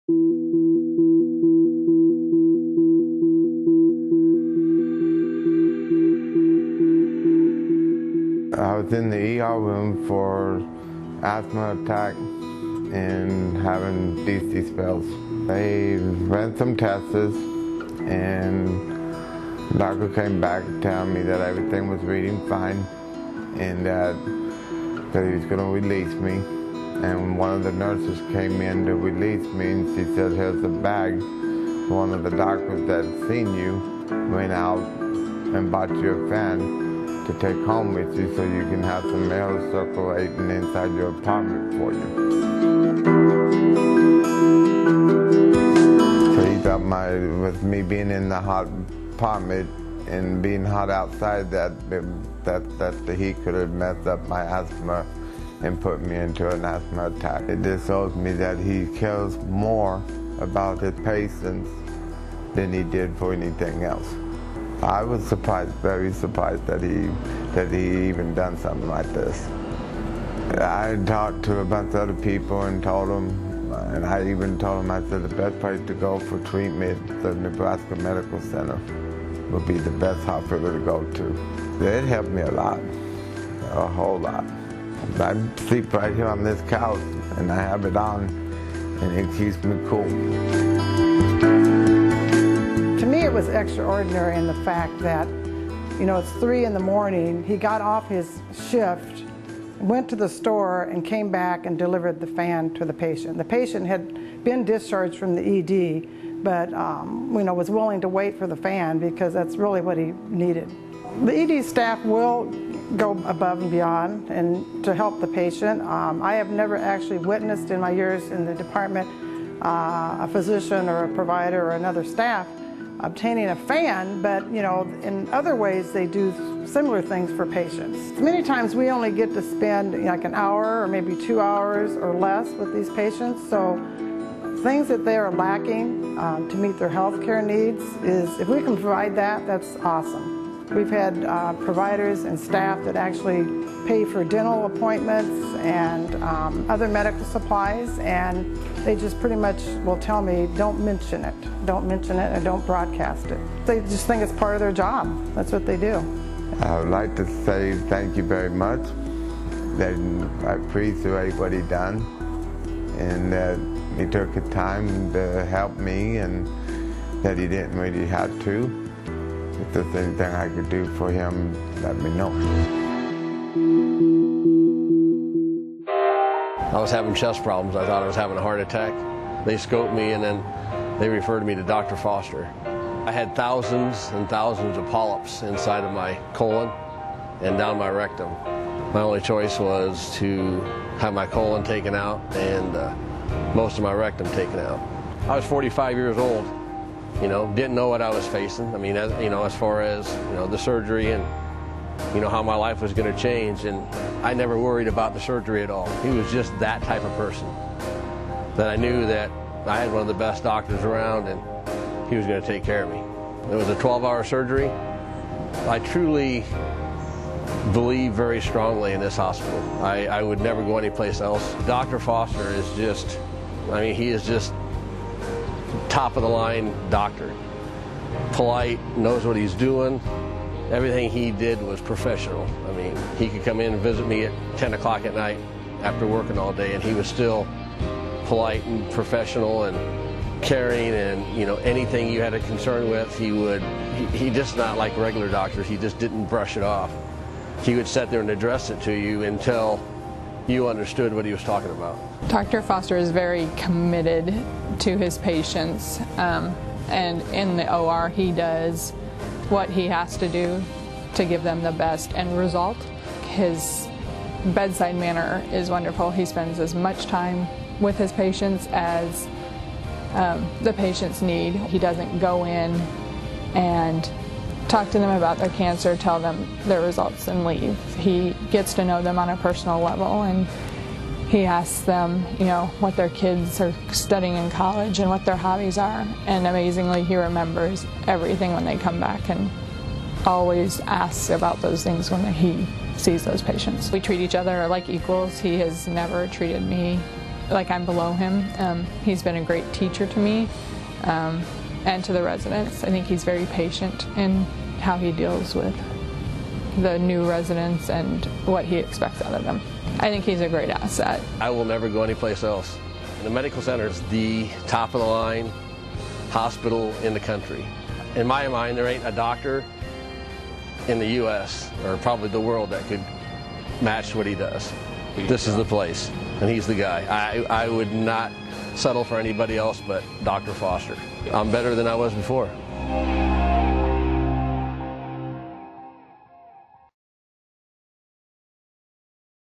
I was in the ER room for asthma attack and having DC spells. They ran some tests and the doctor came back telling me that everything was reading fine and that he was going to release me. And one of the nurses came in to release me and she said, "Here's the bag. One of the doctors that had seen you went out and bought you a fan to take home with you so you can have some air circulating inside your apartment for you." So he thought with me being in the hot apartment and being hot outside that the heat could have messed up my asthma and put me into an asthma attack. It just shows me that he cares more about his patients than he did for anything else. I was surprised, very surprised that he even done something like this. I talked to a bunch of other people and told them, and I even told them, I said the best place to go for treatment, the Nebraska Medical Center, would be the best hospital to go to. It helped me a lot, a whole lot. I sleep right here on this couch and I have it on and it keeps me cool. To me, it was extraordinary in the fact that, it's 3 in the morning. He got off his shift, went to the store, and came back and delivered the fan to the patient. The patient had been discharged from the ED, but was willing to wait for the fan because that's really what he needed. The ED staff will go above and beyond and to help the patient. I have never actually witnessed in my years in the department a physician or a provider or another staff obtaining a fan, but in other ways they do similar things for patients. Many times we only get to spend like an hour or maybe 2 hours or less with these patients, so things that they are lacking to meet their health care needs is, if we can provide that, that's awesome. We've had providers and staff that actually pay for dental appointments and other medical supplies, and they just pretty much will tell me, don't mention it and don't broadcast it. They just think it's part of their job. That's what they do. I would like to say thank you very much. That I appreciate what he done and that he took the time to help me and that he didn't really have to. If there's anything I could do for him, let me know. I was having chest problems. I thought I was having a heart attack. They scoped me and then they referred me to Dr. Foster. I had thousands and thousands of polyps inside of my colon and down my rectum. My only choice was to have my colon taken out and most of my rectum taken out. I was 45 years old. Didn't know what I was facing. I mean, as far as, the surgery and, how my life was going to change. And I never worried about the surgery at all. He was just that type of person that I knew that I had one of the best doctors around and he was going to take care of me. It was a 12-hour surgery. I truly believe very strongly in this hospital. I would never go anyplace else. Dr. Foster is just, he is just top of the line doctor. Polite, knows what he's doing. Everything he did was professional. He could come in and visit me at 10 o'clock at night after working all day and he was still polite and professional and caring, and anything you had a concern with, he just not like regular doctors. He just didn't brush it off. He would sit there and address it to you until you understood what he was talking about. Dr. Foster is very committed to his patients, and in the OR he does what he has to do to give them the best end result. His bedside manner is wonderful. He spends as much time with his patients as the patients need. He doesn't go in and talk to them about their cancer, tell them their results and leave. He gets to know them on a personal level, and he asks them, what their kids are studying in college and what their hobbies are. And amazingly, he remembers everything when they come back and always asks about those things when he sees those patients. We treat each other like equals. He has never treated me like I'm below him. He's been a great teacher to me and to the residents. I think he's very patient in how he deals with the new residents and what he expects out of them. I think he's a great asset. I will never go anyplace else. The medical center is the top of the line hospital in the country. In my mind, there ain't a doctor in the U.S. or probably the world that could match what he does. This is the place, and he's the guy. I would not settle for anybody else but Dr. Foster. I'm better than I was before.